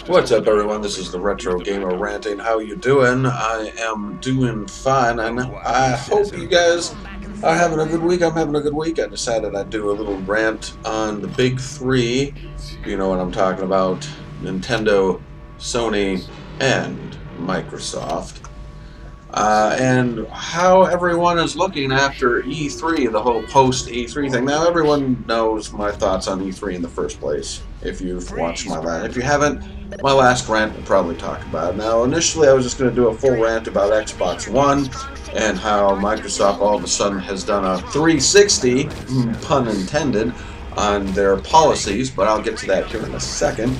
What's up, everyone? This is the Retro Gamer Ranting. How you doing? I am doing fine, and I hope you guys are having a good week. I'm having a good week. I decided I'd do a little rant on the big three. You know what I'm talking about. Nintendo, Sony, and Microsoft. And how everyone is looking after E3, the whole post-E3 thing. Now, everyone knows my thoughts on E3 in the first place, if you've watched my last. If you haven't, my last rant will probably talk about it. Now, initially, I was just going to do a full rant about Xbox One and how Microsoft all of a sudden has done a 360, pun intended, on their policies, but I'll get to that here in a second.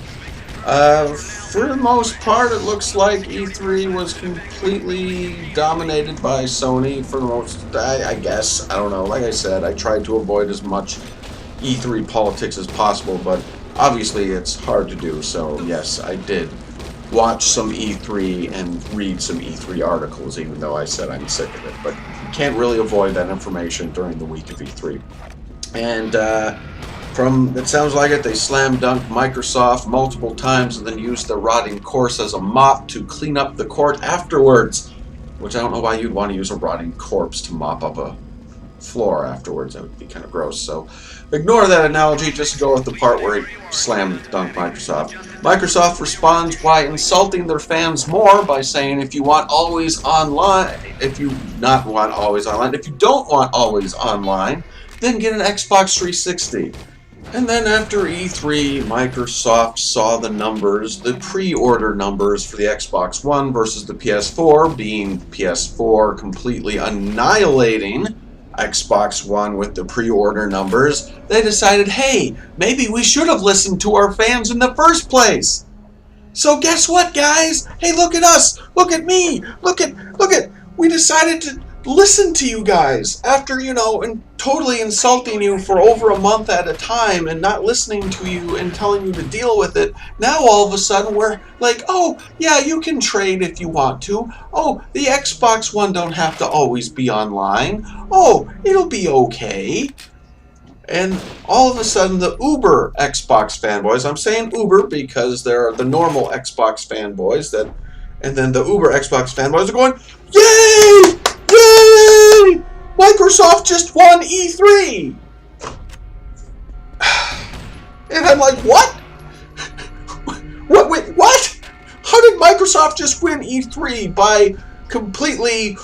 For the most part, it looks like E3 was completely dominated by Sony for the most, I guess. I don't know. Like I said, I tried to avoid as much E3 politics as possible, but obviously it's hard to do. So yes, I did watch some E3 and read some E3 articles, even though I said I'm sick of it. But you can't really avoid that information during the week of E3. And, it sounds like it, they slam dunked Microsoft multiple times and then used the rotting corpse as a mop to clean up the court afterwards. Which I don't know why you'd want to use a rotting corpse to mop up a floor afterwards. That would be kind of gross. So ignore that analogy, just go with the part where it slam dunked Microsoft. Microsoft responds by insulting their fans more by saying if you want always online, if you don't want always online, then get an Xbox 360. And then after E3, Microsoft saw the numbers, the pre-order numbers for the Xbox One versus the PS4, being PS4 completely annihilating Xbox One with the pre-order numbers. They decided, hey, maybe we should have listened to our fans in the first place. So guess what, guys? Hey, look at us. Look at me. Look at. We decided to listen to you guys after, and totally insulting you for over a month at a time and not listening to you and telling you to deal with it. Now all of a sudden we're like, oh, yeah, you can trade if you want to. Oh, the Xbox One don't have to always be online. Oh, it'll be okay. And all of a sudden the Uber Xbox fanboys, I'm saying Uber because they're the normal Xbox fanboys, and then the Uber Xbox fanboys are going, yay! Yay! Microsoft just won E3! And I'm like, what? Wait, what? How did Microsoft just win E3 by completely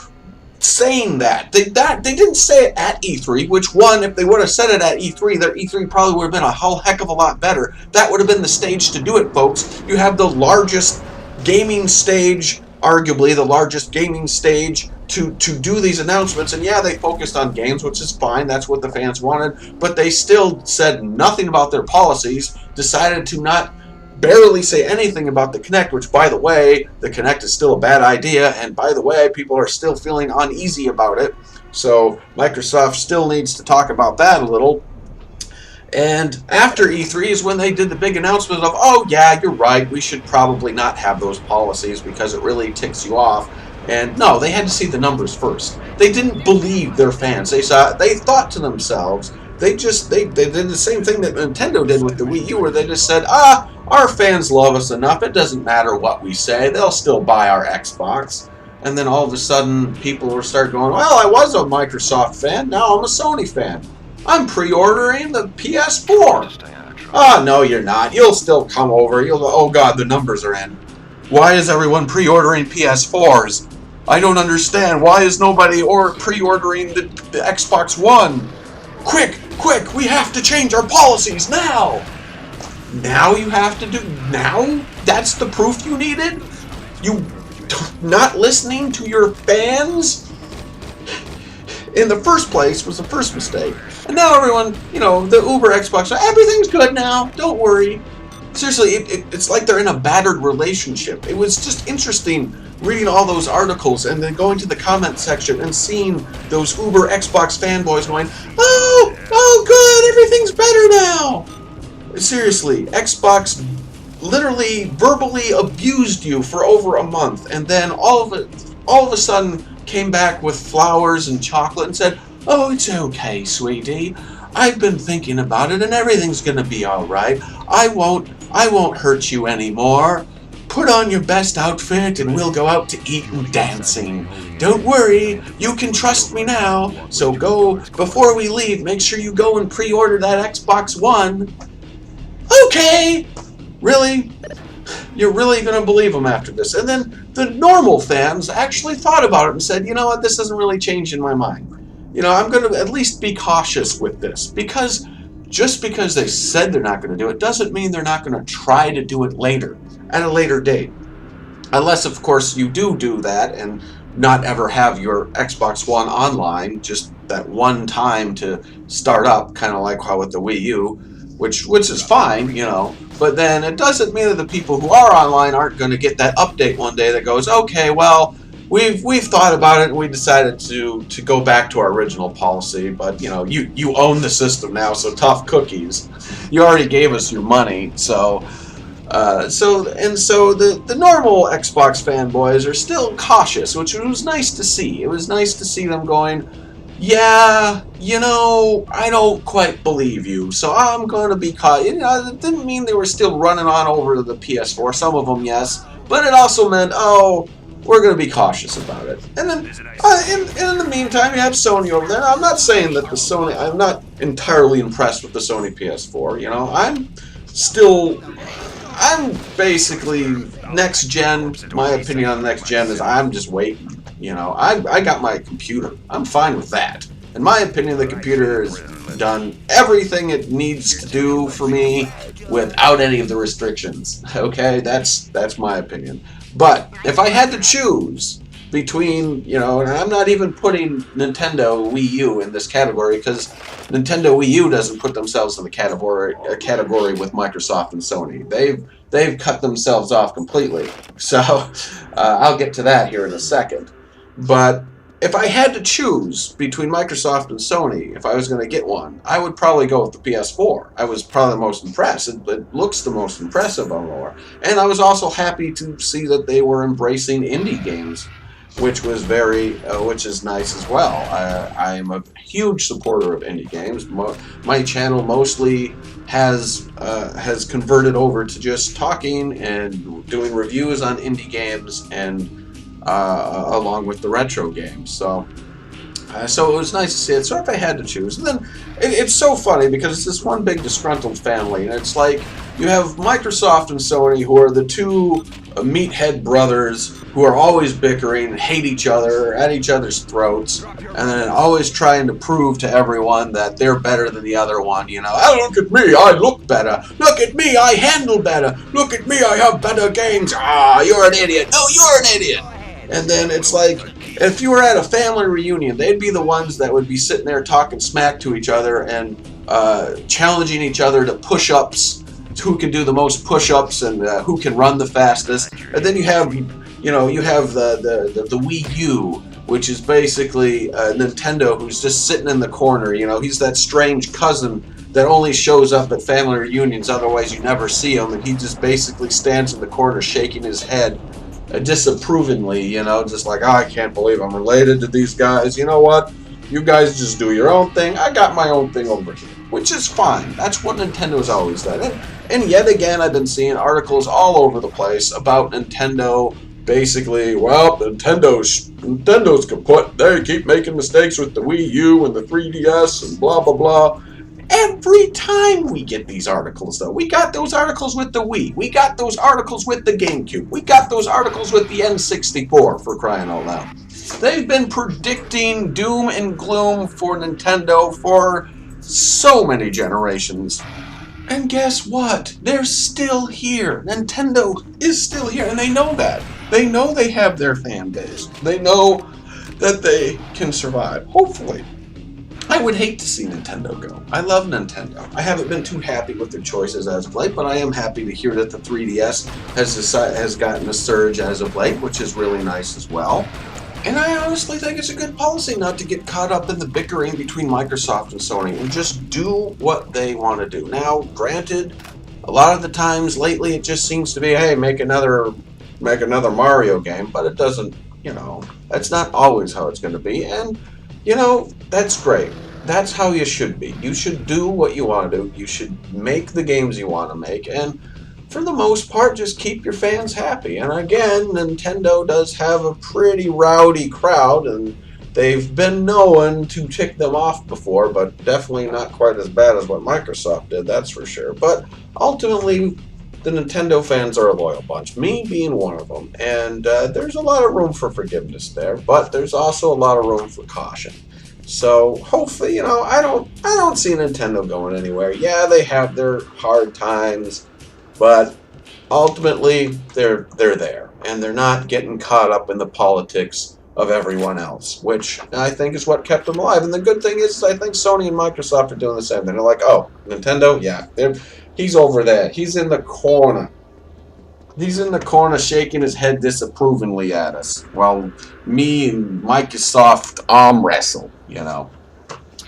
saying that? They didn't say it at E3, which one, if they would have said it at E3, their E3 probably would have been a whole heck of a lot better. That would have been the stage to do it, folks. You have the largest gaming stage, arguably the largest gaming stage to do these announcements, and yeah, they focused on games, which is fine, that's what the fans wanted, but they still said nothing about their policies, decided to not barely say anything about the Kinect, which, by the way, the Kinect is still a bad idea, and by the way, people are still feeling uneasy about it, so Microsoft still needs to talk about that a little. And after E3 is when they did the big announcement of, oh yeah, you're right, we should probably not have those policies because it really ticks you off. And no, they had to see the numbers first. They didn't believe their fans. They thought to themselves, they did the same thing that Nintendo did with the Wii U, where they just said, our fans love us enough, it doesn't matter what we say, they'll still buy our Xbox. And then all of a sudden, people will start going, well, I was a Microsoft fan, now I'm a Sony fan. I'm pre-ordering the PS4. Oh, no, you're not. You'll still come over. Oh, God, the numbers are in. Why is everyone pre-ordering PS4s? I don't understand. Why is nobody pre-ordering the Xbox One? Quick, we have to change our policies now. Now you have to do... Now? That's the proof you needed? You not listening to your fans? In the first place was the first mistake. And now everyone, the Uber Xbox, everything's good now, don't worry. Seriously, it's like they're in a battered relationship. It was just interesting reading all those articles and then going to the comment section and seeing those Uber Xbox fanboys going, oh good, everything's better now. Seriously, Xbox literally verbally abused you for over a month, and then all of a sudden came back with flowers and chocolate and said, "Oh, it's okay, sweetie. I've been thinking about it and everything's gonna be alright. I won't hurt you anymore. Put on your best outfit and we'll go out to eat and dancing. Don't worry, you can trust me now. So go, before we leave, make sure you go and pre-order that Xbox One." Okay! Really? You're really going to believe them after this? And then the normal fans actually thought about it and said, you know what, this doesn't really change in my mind. You know, I'm going to at least be cautious with this, because just because they said they're not going to do it doesn't mean they're not going to try to do it later, at a later date. Unless, of course, you do that and not ever have your Xbox One online, just that one time to start up, kind of like how with the Wii U, which is fine, you know. But then it doesn't mean that the people who are online aren't going to get that update one day that goes, okay, well, we've thought about it and we decided to go back to our original policy. But you know, you own the system now, so tough cookies. You already gave us your money, so the normal Xbox fanboys are still cautious, which was nice to see. It was nice to see them going, yeah, you know, I don't quite believe you, so I'm going to be caught. You know, it didn't mean they were still running on over to the PS4. Some of them, yes, but it also meant, oh, we're going to be cautious about it. And then, in the meantime, you have Sony over there. I'm not saying that I'm not entirely impressed with the Sony PS4. You know, I'm basically next gen. My opinion on the next gen is I'm just waiting. You know, I got my computer. I'm fine with that. In my opinion, the computer has done everything it needs to do for me without any of the restrictions. Okay, that's my opinion. But if I had to choose between, you know, and I'm not even putting Nintendo Wii U in this category, because Nintendo Wii U doesn't put themselves in the category with Microsoft and Sony. They've cut themselves off completely. So I'll get to that here in a second. But if I had to choose between Microsoft and Sony, if I was going to get one, I would probably go with the PS4. I was probably the most impressed. It looks the most impressive on lower. And I was also happy to see that they were embracing indie games, which was which is nice as well. I am a huge supporter of indie games. My channel mostly has converted over to just talking and doing reviews on indie games, and along with the retro games. So it was nice to see it. So if I had to choose, and then it's so funny because it's this one big disgruntled family, and it's like you have Microsoft and Sony, who are the two meathead brothers who are always bickering and hate each other, at each other's throats, and then always trying to prove to everyone that they're better than the other one. You know, oh, look at me, I look better. Look at me, I handle better. Look at me, I have better games. Ah, you're an idiot. No, you're an idiot. And then it's like, if you were at a family reunion, they'd be the ones that would be sitting there talking smack to each other and challenging each other to push-ups, who can do the most push-ups and who can run the fastest. And then you have the Wii U, which is basically Nintendo, who's just sitting in the corner. You know, he's that strange cousin that only shows up at family reunions, otherwise you never see him, and he just basically stands in the corner shaking his head disapprovingly, you know, just like, oh, I can't believe I'm related to these guys. You know what? You guys just do your own thing. I got my own thing over here, which is fine. That's what Nintendo's always done. And yet again, I've been seeing articles all over the place about Nintendo. Basically, well, Nintendo's kaput. They keep making mistakes with the Wii U and the 3DS and blah, blah, blah. Every time we get these articles, though, we got those articles with the Wii. We got those articles with the GameCube. We got those articles with the N64, for crying out loud. They've been predicting doom and gloom for Nintendo for so many generations. And guess what? They're still here. Nintendo is still here, and they know that. They know they have their fan base. They know that they can survive, hopefully. I would hate to see Nintendo go. I love Nintendo. I haven't been too happy with their choices as of late, but I am happy to hear that the 3DS has gotten a surge as of late, which is really nice as well. And I honestly think it's a good policy not to get caught up in the bickering between Microsoft and Sony and just do what they want to do. Now, granted, A lot of the times lately it just seems to be, hey, make another Mario game, but it doesn't, that's not always how it's going to be, and, that's great. That's how you should be. You should do what you want to do. You should make the games you want to make, and for the most part, just keep your fans happy. And again, Nintendo does have a pretty rowdy crowd, and they've been known to tick them off before, but definitely not quite as bad as what Microsoft did, that's for sure. But ultimately, the Nintendo fans are a loyal bunch, me being one of them. And there's a lot of room for forgiveness there, but there's also a lot of room for caution. So hopefully, I don't see Nintendo going anywhere. Yeah, they have their hard times, but ultimately they're there, and they're not getting caught up in the politics of everyone else, which I think is what kept them alive. And the good thing is, I think Sony and Microsoft are doing the same. They're like, oh, Nintendo, yeah, he's over there. He's in the corner. He's in the corner shaking his head disapprovingly at us, while me and Microsoft arm wrestle,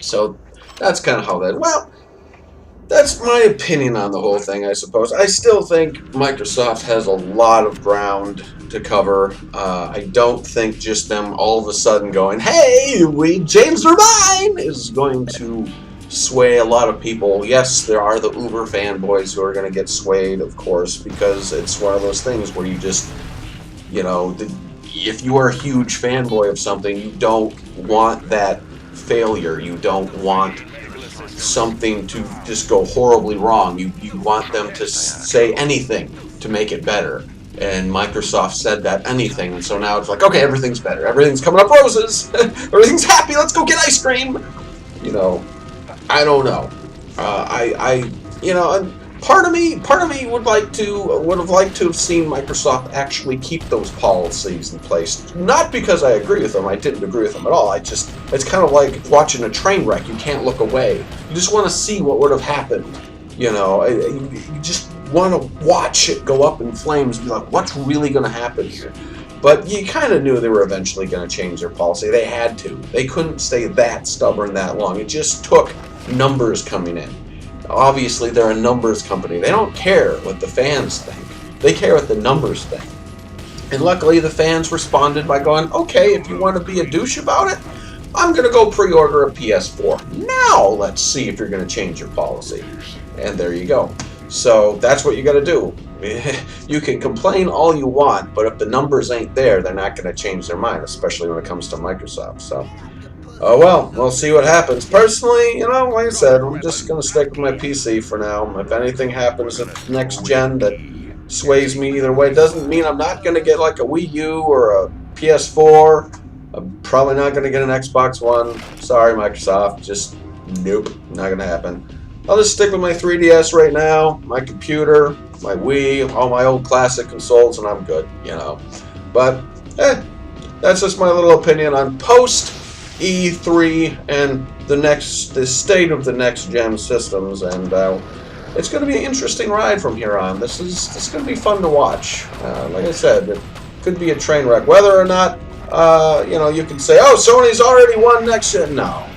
So that's kind of how that... Well, that's my opinion on the whole thing, I suppose. I still think Microsoft has a lot of ground to cover. I don't think just them all of a sudden going, hey, we changed our mind, is going to sway a lot of people. Yes, there are the uber fanboys who are going to get swayed, of course, because it's one of those things where you just, if you are a huge fanboy of something, you don't want that failure. You don't want something to just go horribly wrong. You want them to say anything to make it better. And Microsoft said that anything, and so now it's like, okay, everything's better. Everything's coming up roses. Everything's happy. Let's go get ice cream. I don't know. Part of me would have liked to have seen Microsoft actually keep those policies in place. Not because I agree with them. I didn't agree with them at all. It's kind of like watching a train wreck. You can't look away. You just want to see what would have happened. You just want to watch it go up in flames and be like, what's really going to happen here? But you kind of knew they were eventually going to change their policy. They had to. They couldn't stay that stubborn that long. It just took numbers coming in. Obviously, they're a numbers company. They don't care what the fans think. They care what the numbers think. And luckily, the fans responded by going, okay, if you want to be a douche about it, I'm going to go pre-order a PS4. Now, let's see if you're going to change your policy. And there you go. So that's what you got to do. You can complain all you want, but if the numbers ain't there, they're not going to change their mind, especially when it comes to Microsoft. So, oh well, we'll see what happens. Personally, like I said, I'm just going to stick with my PC for now. If anything happens at next gen that sways me either way, doesn't mean I'm not going to get like a Wii U or a PS4. I'm probably not going to get an Xbox One. Sorry, Microsoft. Just nope, not going to happen. I'll just stick with my 3DS right now, my computer, my Wii, all my old classic consoles, and I'm good, But, that's just my little opinion on post-E3 and the state of the next-gen systems, and it's going to be an interesting ride from here on. This is going to be fun to watch. Like I said, it could be a train wreck. Whether or not, you can say, oh, Sony's already won next-gen. No,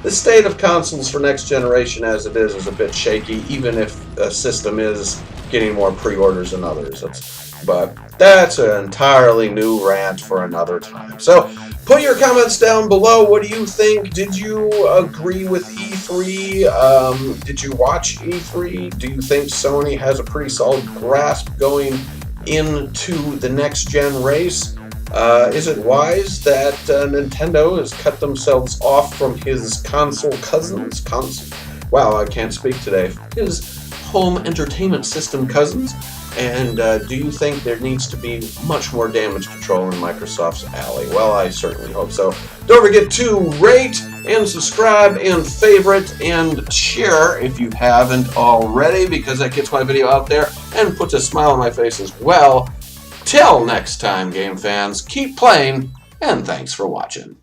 the state of consoles for next generation as it is a bit shaky, even if a system is getting more pre-orders than others. But that's an entirely new rant for another time. So put your comments down below. What do you think? Did you agree with E3? Did you watch E3? Do you think Sony has a pretty solid grasp going into the next gen race? Is it wise that Nintendo has cut themselves off from his console cousins? Wow, I can't speak today. His home entertainment system cousins? And do you think there needs to be much more damage control in Microsoft's alley? Well, I certainly hope so. Don't forget to rate and subscribe and favorite and share if you haven't already, because that gets my video out there and puts a smile on my face as well. Till next time, game fans, keep playing, and thanks for watching.